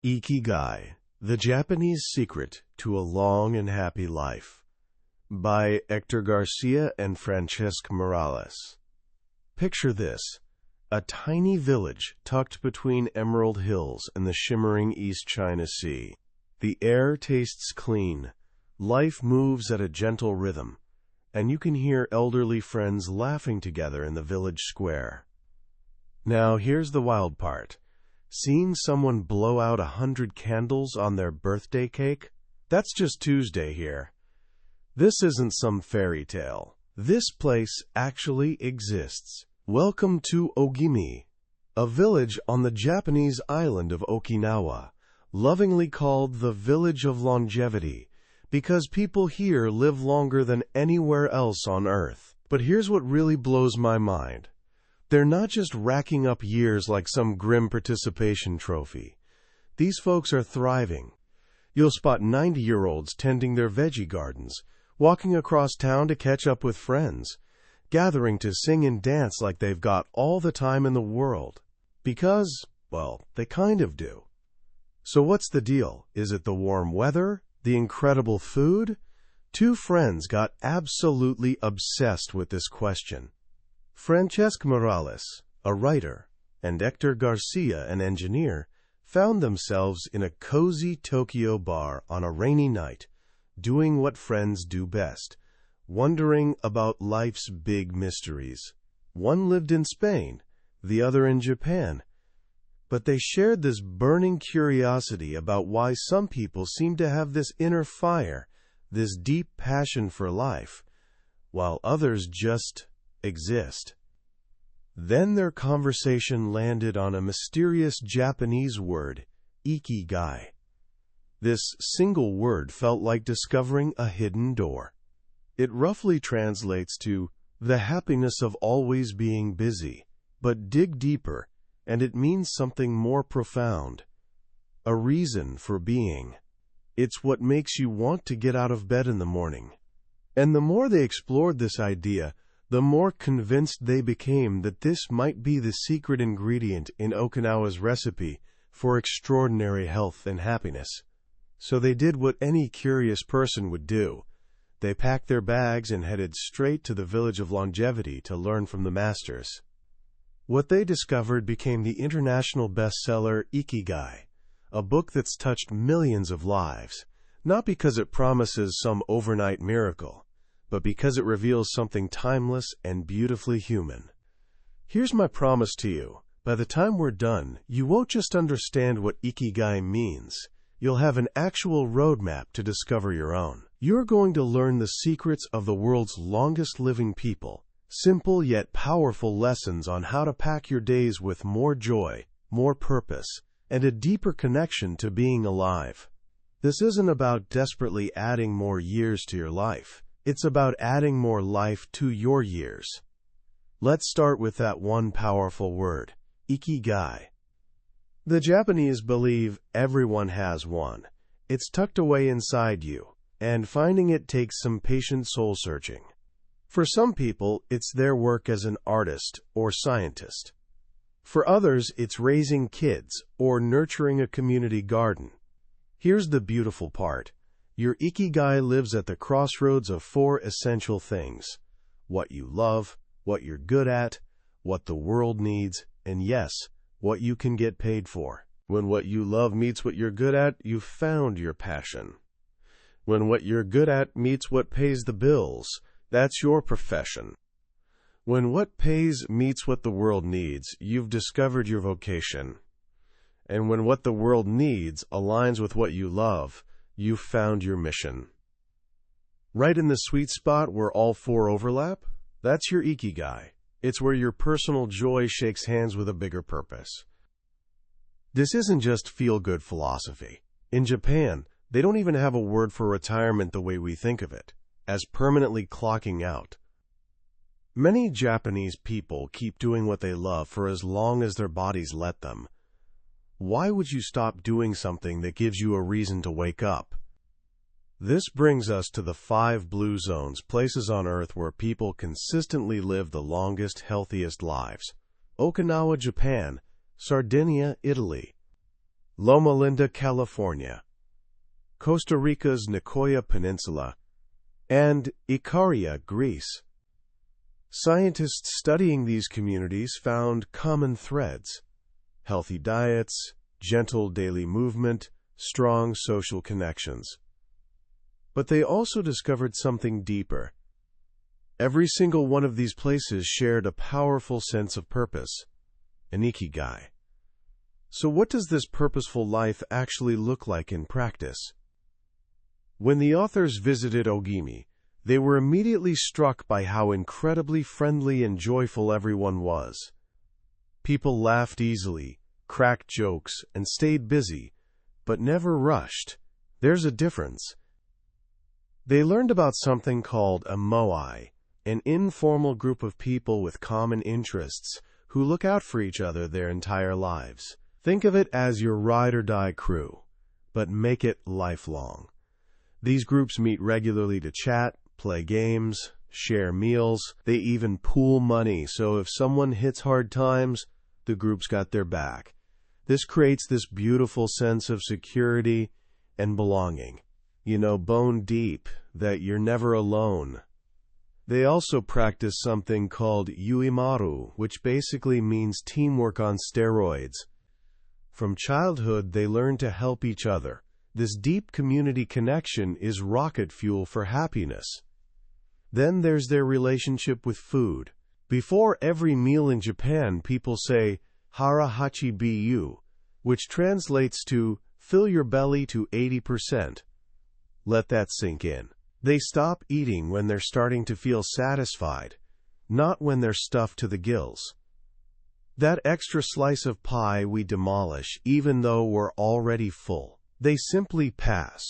Ikigai, The Japanese Secret to a Long and Happy Life, by Hector Garcia and Francesc Morales. Picture this: a tiny village tucked between emerald hills and the shimmering East China Sea. The air tastes clean, life moves at a gentle rhythm, and you can hear elderly friends laughing together in the village square. Now here's the wild part. Seeing someone blow out 100 candles on their birthday cake? That's just Tuesday here. This isn't some fairy tale. This place actually exists. Welcome to Ogimi, a village on the Japanese island of Okinawa, lovingly called the Village of Longevity, because people here live longer than anywhere else on Earth. But here's what really blows my mind. They're not just racking up years like some grim participation trophy. These folks are thriving. You'll spot 90-year-olds tending their veggie gardens, walking across town to catch up with friends, gathering to sing and dance like they've got all the time in the world. Because, well, they kind of do. So what's the deal? Is it the warm weather? The incredible food? Two friends got absolutely obsessed with this question. Francesc Morales, a writer, and Hector Garcia, an engineer, found themselves in a cozy Tokyo bar on a rainy night, doing what friends do best, wondering about life's big mysteries. One lived in Spain, the other in Japan, but they shared this burning curiosity about why some people seem to have this inner fire, this deep passion for life, while others just exist. Then their conversation landed on a mysterious Japanese word, Ikigai. This single word felt like discovering a hidden door. It roughly translates to the happiness of always being busy, but dig deeper, and it means something more profound. A reason for being. It's what makes you want to get out of bed in the morning. And the more they explored this idea, the more convinced they became that this might be the secret ingredient in Okinawa's recipe for extraordinary health and happiness. So they did what any curious person would do. They packed their bags and headed straight to the Village of Longevity to learn from the masters. What they discovered became the international bestseller Ikigai, a book that's touched millions of lives, not because it promises some overnight miracle, but because it reveals something timeless and beautifully human. Here's my promise to you. By the time we're done, you won't just understand what Ikigai means. You'll have an actual roadmap to discover your own. You're going to learn the secrets of the world's longest living people, simple yet powerful lessons on how to pack your days with more joy, more purpose, and a deeper connection to being alive. This isn't about desperately adding more years to your life. It's about adding more life to your years. Let's start with that one powerful word, Ikigai. The Japanese believe everyone has one. It's tucked away inside you, and finding it takes some patient soul-searching. For some people, it's their work as an artist or scientist. For others, it's raising kids or nurturing a community garden. Here's the beautiful part. Your Ikigai lives at the crossroads of four essential things: what you love, what you're good at, what the world needs, and yes, what you can get paid for. When what you love meets what you're good at, you've found your passion. When what you're good at meets what pays the bills, that's your profession. When what pays meets what the world needs, you've discovered your vocation. And when what the world needs aligns with what you love, you've found your mission. Right in the sweet spot where all four overlap, that's your Ikigai. It's where your personal joy shakes hands with a bigger purpose. This isn't just feel-good philosophy. In Japan, they don't even have a word for retirement the way we think of it, as permanently clocking out. Many Japanese people keep doing what they love for as long as their bodies let them. Why would you stop doing something that gives you a reason to wake up? This brings us to the 5 blue zones, places on Earth where people consistently live the longest, healthiest lives. Okinawa, Japan. Sardinia, Italy. Loma Linda, California, Costa Rica's Nicoya Peninsula, and Icaria, Greece. Scientists studying these communities found common threads: healthy diets, gentle daily movement, strong social connections. But they also discovered something deeper. Every single one of these places shared a powerful sense of purpose, an Ikigai. So what does this purposeful life actually look like in practice? When the authors visited Ogimi, they were immediately struck by how incredibly friendly and joyful everyone was. People laughed easily, cracked jokes, and stayed busy, but never rushed. There's a difference. They learned about something called a moai, an informal group of people with common interests who look out for each other their entire lives. Think of it as your ride-or-die crew, but make it lifelong. These groups meet regularly to chat, play games, share meals. They even pool money, so if someone hits hard times, the group's got their back. This creates this beautiful sense of security and belonging. Bone deep, that you're never alone. They also practice something called uimaru, which basically means teamwork on steroids. From childhood, they learn to help each other. This deep community connection is rocket fuel for happiness. Then there's their relationship with food. Before every meal in Japan, people say, hara hachi biyu, which translates to, fill your belly to 80%. Let that sink in. They stop eating when they're starting to feel satisfied, not when they're stuffed to the gills. That extra slice of pie we demolish even though we're already full. They simply pass.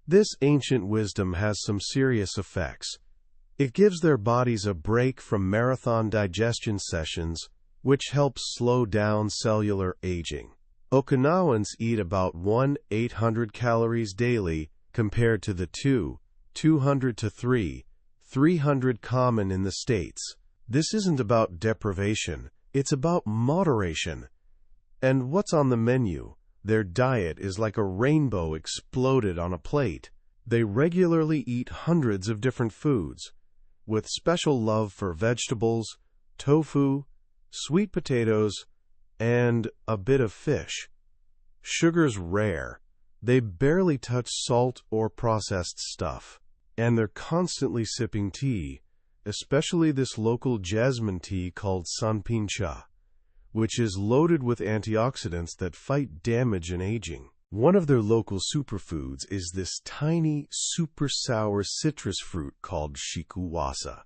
This ancient wisdom has some serious effects. It gives their bodies a break from marathon digestion sessions, which helps slow down cellular aging. Okinawans eat about 1,800 calories daily compared to the 200 to 300 common in the States. This isn't about deprivation, it's about moderation. And what's on the menu? Their diet is like a rainbow exploded on a plate. They regularly eat hundreds of different foods, with special love for vegetables, tofu, sweet potatoes, and a bit of fish. Sugar's rare. They barely touch salt or processed stuff. And they're constantly sipping tea, especially this local jasmine tea called sanpincha, which is loaded with antioxidants that fight damage and aging. One of their local superfoods is this tiny, super sour citrus fruit called shikuwasa.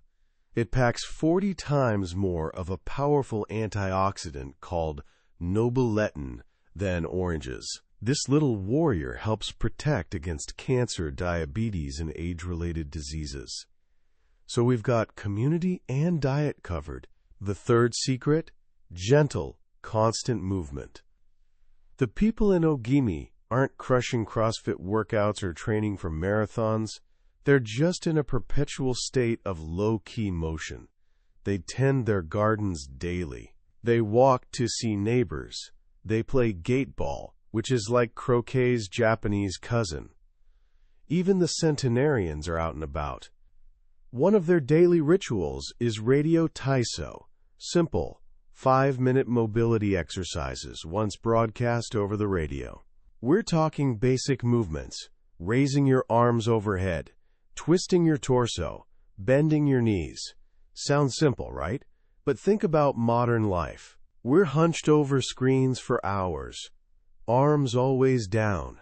It packs 40 times more of a powerful antioxidant called nobiletin than oranges. This little warrior helps protect against cancer, diabetes, and age-related diseases. So we've got community and diet covered. The third secret? Gentle, constant movement. The people in Ogimi aren't crushing CrossFit workouts or training for marathons. They're just in a perpetual state of low-key motion. They tend their gardens daily. They walk to see neighbors. They play gate ball, which is like croquet's Japanese cousin. Even the centenarians are out and about. One of their daily rituals is radio taiso, simple, 5-minute mobility exercises once broadcast over the radio. We're talking basic movements, raising your arms overhead, twisting your torso, bending your knees. Sounds simple, right? But think about modern life. We're hunched over screens for hours, arms always down,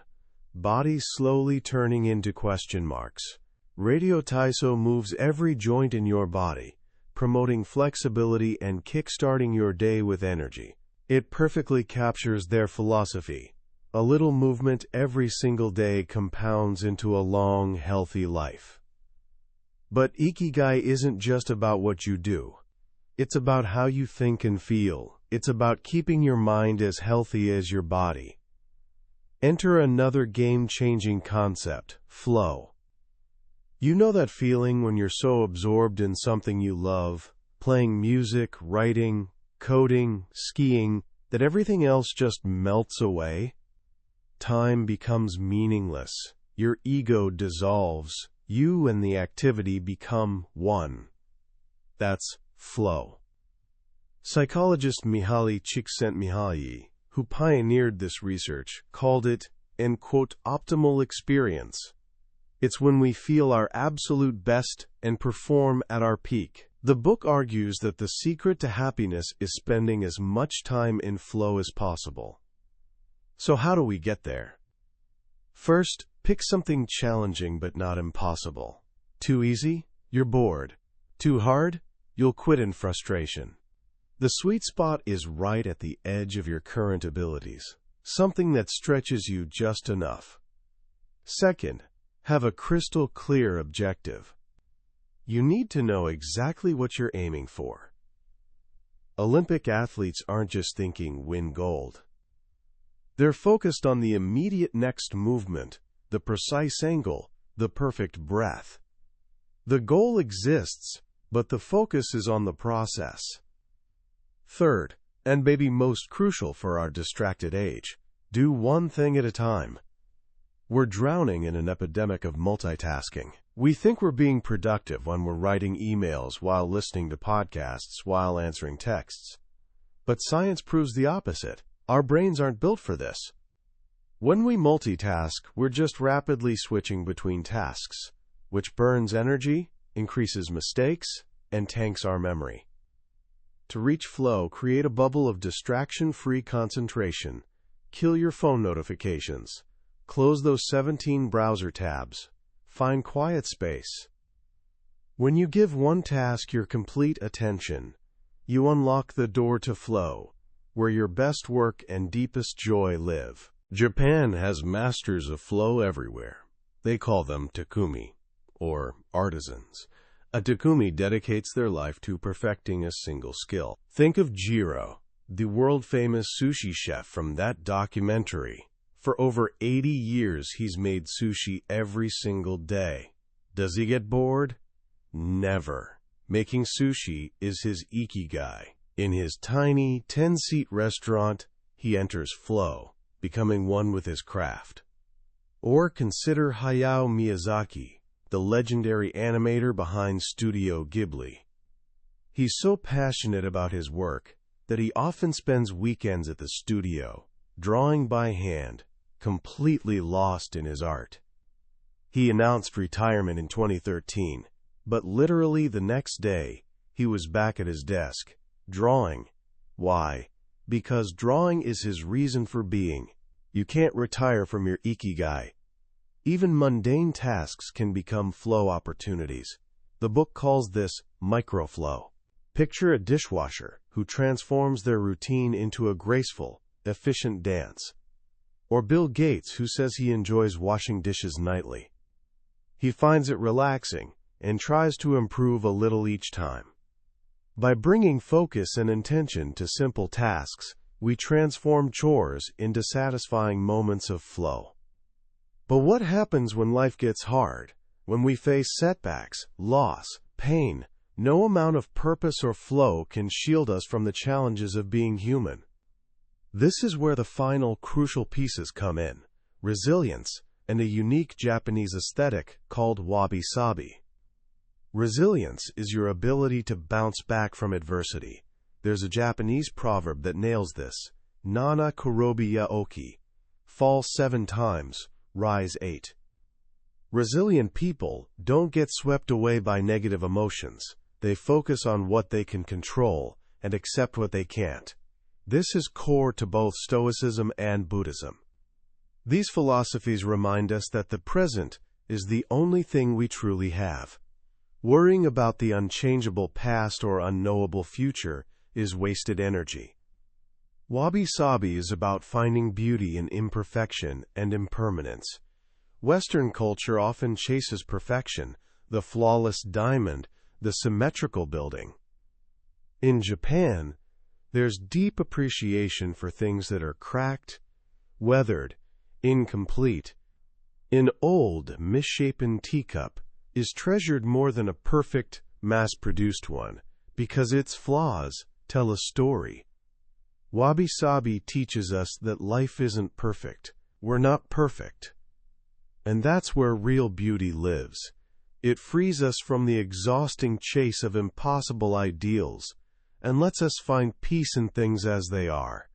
body slowly turning into question marks. Radio Taiso moves every joint in your body, promoting flexibility and kickstarting your day with energy. It perfectly captures their philosophy. A little movement every single day compounds into a long, healthy life. But Ikigai isn't just about what you do. It's about how you think and feel. It's about keeping your mind as healthy as your body. Enter another game-changing concept, flow. You know that feeling when you're so absorbed in something you love, playing music, writing, coding, skiing, that everything else just melts away. Time becomes meaningless. Your ego dissolves. You and the activity become one. That's flow. Psychologist Mihaly Csikszentmihalyi, who pioneered this research, called it an, quote, optimal experience. It's when we feel our absolute best and perform at our peak. The book argues that the secret to happiness is spending as much time in flow as possible. So how do we get there? First, pick something challenging but not impossible. Too easy? You're bored. Too hard? You'll quit in frustration. The sweet spot is right at the edge of your current abilities, something that stretches you just enough. Second, have a crystal clear objective. You need to know exactly what you're aiming for. Olympic athletes aren't just thinking win gold. They're focused on the immediate next movement, the precise angle, the perfect breath. The goal exists, but the focus is on the process. Third, and maybe most crucial for our distracted age, do one thing at a time. We're drowning in an epidemic of multitasking. We think we're being productive when we're writing emails while listening to podcasts while answering texts. But science proves the opposite. Our brains aren't built for this. When we multitask, we're just rapidly switching between tasks, which burns energy, increases mistakes, and tanks our memory. To reach flow, create a bubble of distraction-free concentration. Kill your phone notifications. Close those 17 browser tabs. Find quiet space. When you give one task your complete attention, you unlock the door to flow, where your best work and deepest joy live. Japan has masters of flow everywhere. They call them takumi, or artisans. A takumi dedicates their life to perfecting a single skill. Think of Jiro, the world-famous sushi chef from that documentary. For over 80 years, he's made sushi every single day. Does he get bored? Never. Making sushi is his Ikigai. In his tiny 10-seat restaurant, he enters flow, becoming one with his craft. Or consider Hayao Miyazaki, the legendary animator behind Studio Ghibli. He's so passionate about his work that he often spends weekends at the studio, drawing by hand, completely lost in his art. He announced retirement in 2013, but literally the next day, he was back at his desk, drawing. Why? Because drawing is his reason for being. You can't retire from your Ikigai. Even mundane tasks can become flow opportunities. The book calls this microflow. Picture a dishwasher who transforms their routine into a graceful, efficient dance. Or Bill Gates, who says he enjoys washing dishes nightly. He finds it relaxing and tries to improve a little each time. By bringing focus and intention to simple tasks, we transform chores into satisfying moments of flow. But what happens when life gets hard? When we face setbacks, loss, pain? No amount of purpose or flow can shield us from the challenges of being human. This is where the final crucial pieces come in: resilience and a unique Japanese aesthetic called wabi-sabi. Resilience is your ability to bounce back from adversity. There's a Japanese proverb that nails this: Nana korobi ya oki, fall 7 times, rise 8. Resilient people don't get swept away by negative emotions. They focus on what they can control and accept what they can't. This is core to both Stoicism and Buddhism. These philosophies remind us that the present is the only thing we truly have. Worrying about the unchangeable past or unknowable future is wasted energy. Wabi-sabi is about finding beauty in imperfection and impermanence. Western culture often chases perfection, the flawless diamond, the symmetrical building. In Japan, there's deep appreciation for things that are cracked, weathered, incomplete. An old, misshapen teacup is treasured more than a perfect, mass-produced one, because its flaws tell a story. Wabi-sabi teaches us that life isn't perfect. We're not perfect. And that's where real beauty lives. It frees us from the exhausting chase of impossible ideals and lets us find peace in things as they are.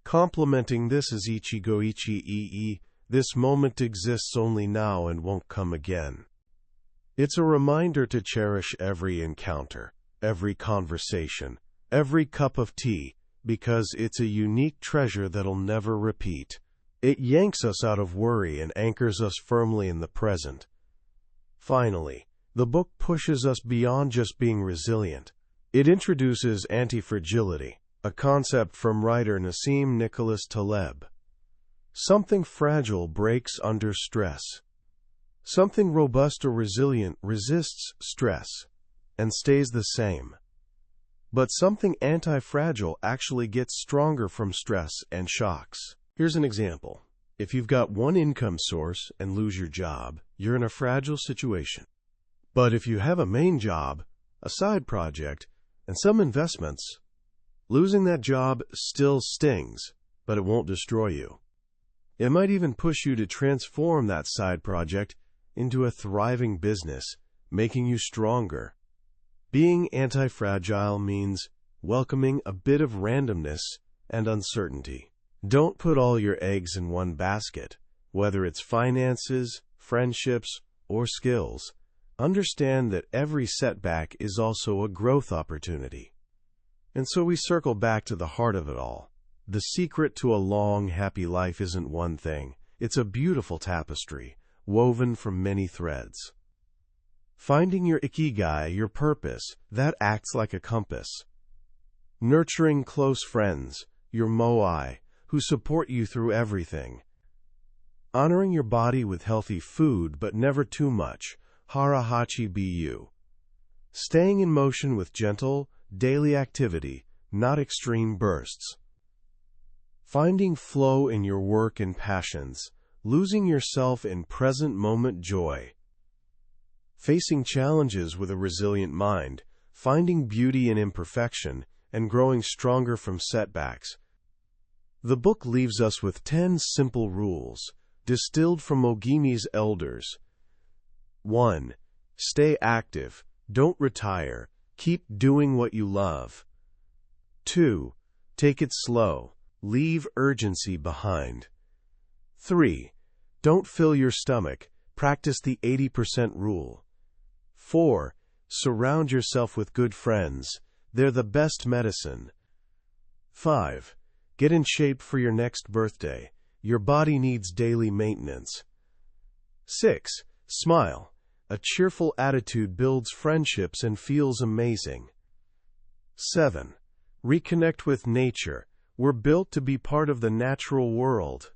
Complementing this is Ichigo, this moment exists only now and won't come again. It's a reminder to cherish every encounter, every conversation, every cup of tea, because it's a unique treasure that'll never repeat. It yanks us out of worry and anchors us firmly in the present. Finally, the book pushes us beyond just being resilient. It introduces anti-fragility, a concept from writer Nassim Nicholas Taleb. Something fragile breaks under stress. Something robust or resilient resists stress and stays the same. But something anti-fragile actually gets stronger from stress and shocks. Here's an example. If you've got one income source and lose your job, you're in a fragile situation. But if you have a main job, a side project, and some investments, losing that job still stings, but it won't destroy you. It might even push you to transform that side project into a thriving business, making you stronger. Being anti-fragile means welcoming a bit of randomness and uncertainty. Don't put all your eggs in one basket, whether it's finances, friendships, or skills. Understand that every setback is also a growth opportunity. And so we circle back to the heart of it all. The secret to a long, happy life isn't one thing. It's a beautiful tapestry, woven from many threads. Finding your Ikigai, your purpose, that acts like a compass. Nurturing close friends, your moai, who support you through everything. Honoring your body with healthy food, but never too much, harahachi bu. Staying in motion with gentle, daily activity, not extreme bursts. Finding flow in your work and passions, losing yourself in present moment joy. Facing challenges with a resilient mind, finding beauty in imperfection, and growing stronger from setbacks. The book leaves us with 10 simple rules, distilled from Mogimi's elders. 1. Stay active. Don't retire. Keep doing what you love. 2. Take it slow. Leave urgency behind. 3. Don't fill your stomach. Practice the 80% rule. 4. Surround yourself with good friends. They're the best medicine. 5. Get in shape for your next birthday. Your body needs daily maintenance. 6. Smile. A cheerful attitude builds friendships and feels amazing. 7. Reconnect with nature. We're built to be part of the natural world.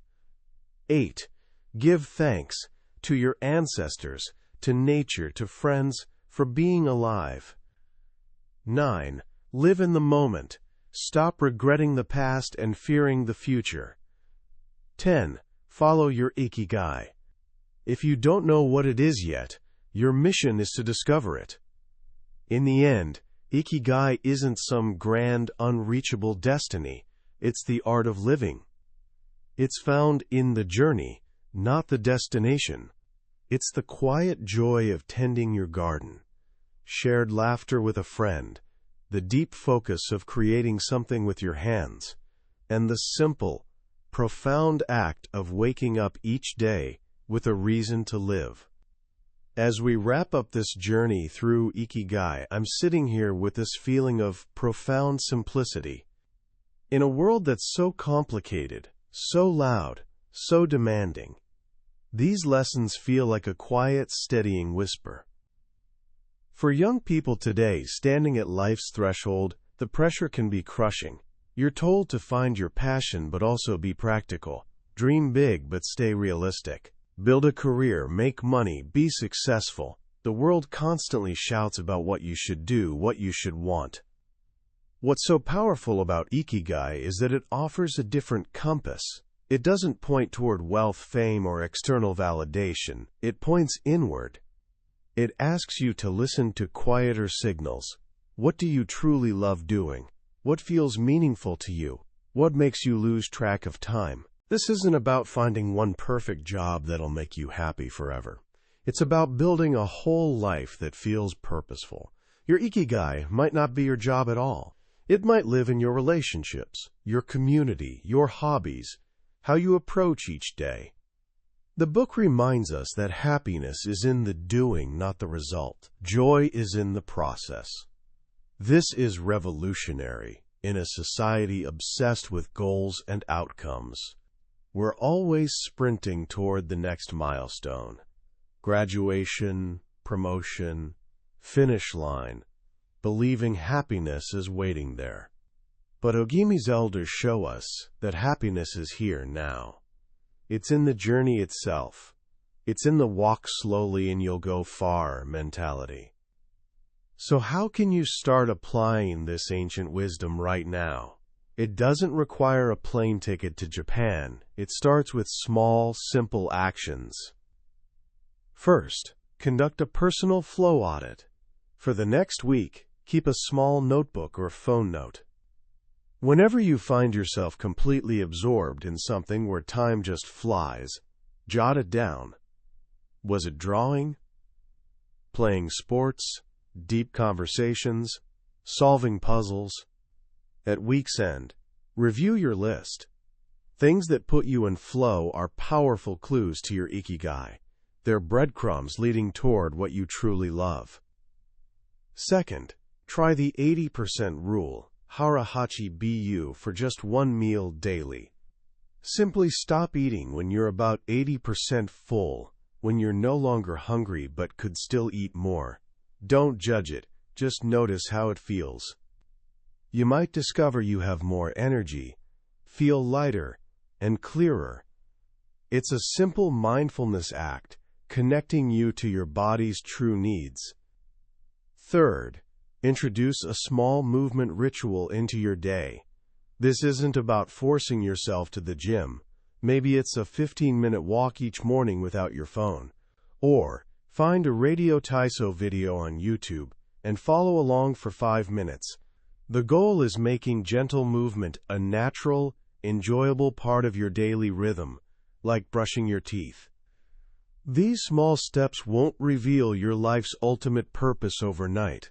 8. Give thanks to your ancestors, to nature, to friends, for being alive. 9. Live in the moment. Stop regretting the past and fearing the future. 10. Follow your Ikigai. If you don't know what it is yet, your mission is to discover it. In the end, Ikigai isn't some grand, unreachable destiny. It's the art of living. It's found in the journey, not the destination. It's the quiet joy of tending your garden, shared laughter with a friend, the deep focus of creating something with your hands, and the simple, profound act of waking up each day with a reason to live. As we wrap up this journey through Ikigai, I'm sitting here with this feeling of profound simplicity. In a world that's so complicated, so loud, so demanding, these lessons feel like a quiet, steadying whisper. For young people today standing at life's threshold, the pressure can be crushing. You're told to find your passion but also be practical. Dream big but stay realistic. Build a career, make money, be successful. The world constantly shouts about what you should do, what you should want. What's so powerful about Ikigai is that it offers a different compass. It doesn't point toward wealth, fame, or external validation. It points inward. It asks you to listen to quieter signals. What do you truly love doing? What feels meaningful to you? What makes you lose track of time? This isn't about finding one perfect job that'll make you happy forever. It's about building a whole life that feels purposeful. Your Ikigai might not be your job at all. It might live in your relationships, your community, your hobbies, how you approach each day. The book reminds us that happiness is in the doing, not the result. Joy is in the process. This is revolutionary in a society obsessed with goals and outcomes. We're always sprinting toward the next milestone. Graduation, promotion, finish line, believing happiness is waiting there. But Ogimi's elders show us that happiness is here now. It's in the journey itself. It's in the walk slowly and you'll go far mentality. So how can you start applying this ancient wisdom right now? It doesn't require a plane ticket to Japan. It starts with small, simple actions. First, conduct a personal flow audit. For the next week, keep a small notebook or phone note. Whenever you find yourself completely absorbed in something where time just flies, jot it down. Was it drawing? Playing sports? Deep conversations? Solving puzzles? At week's end, review your list. Things that put you in flow are powerful clues to your Ikigai. They're breadcrumbs leading toward what you truly love. Second, try the 80% rule, hara-hachi bu, for just one meal daily. Simply stop eating when you're about 80% full, when you're no longer hungry but could still eat more. Don't judge it, just notice how it feels. You might discover you have more energy, feel lighter, and clearer. It's a simple mindfulness act, connecting you to your body's true needs. Third, introduce a small movement ritual into your day. This isn't about forcing yourself to the gym. Maybe it's a 15-minute walk each morning without your phone. Or find a Radio Taiso video on YouTube and follow along for 5 minutes. The goal is making gentle movement a natural, enjoyable part of your daily rhythm, like brushing your teeth. These small steps won't reveal your life's ultimate purpose overnight,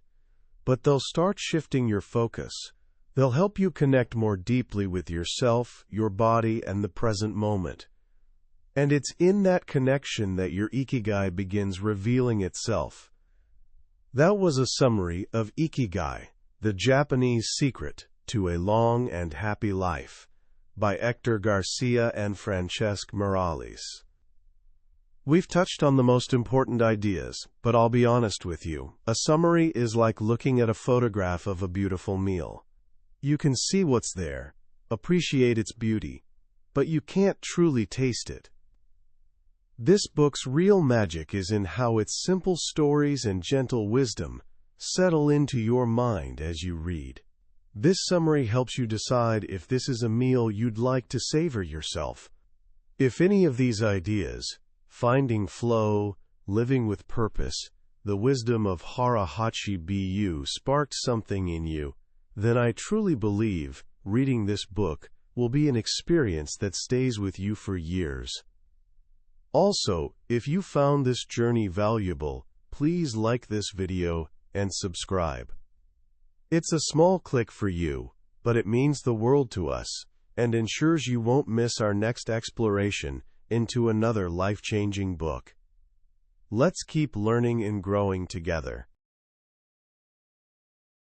but they'll start shifting your focus. They'll help you connect more deeply with yourself, your body, and the present moment. And it's in that connection that your Ikigai begins revealing itself. That was a summary of Ikigai, the Japanese secret to a long and happy life, by Hector Garcia and Francesc Morales. We've touched on the most important ideas, but I'll be honest with you, a summary is like looking at a photograph of a beautiful meal. You can see what's there, appreciate its beauty, but you can't truly taste it. This book's real magic is in how its simple stories and gentle wisdom settle into your mind as you read. This summary helps you decide if this is a meal you'd like to savor yourself. If any of these ideas, finding flow, living with purpose, the wisdom of hara-hachi bu, sparked something in you, then I truly believe reading this book will be an experience that stays with you for years. Also, if you found this journey valuable, please like this video and subscribe. It's a small click for you, but it means the world to us and ensures you won't miss our next exploration into another life-changing book. Let's keep learning and growing together.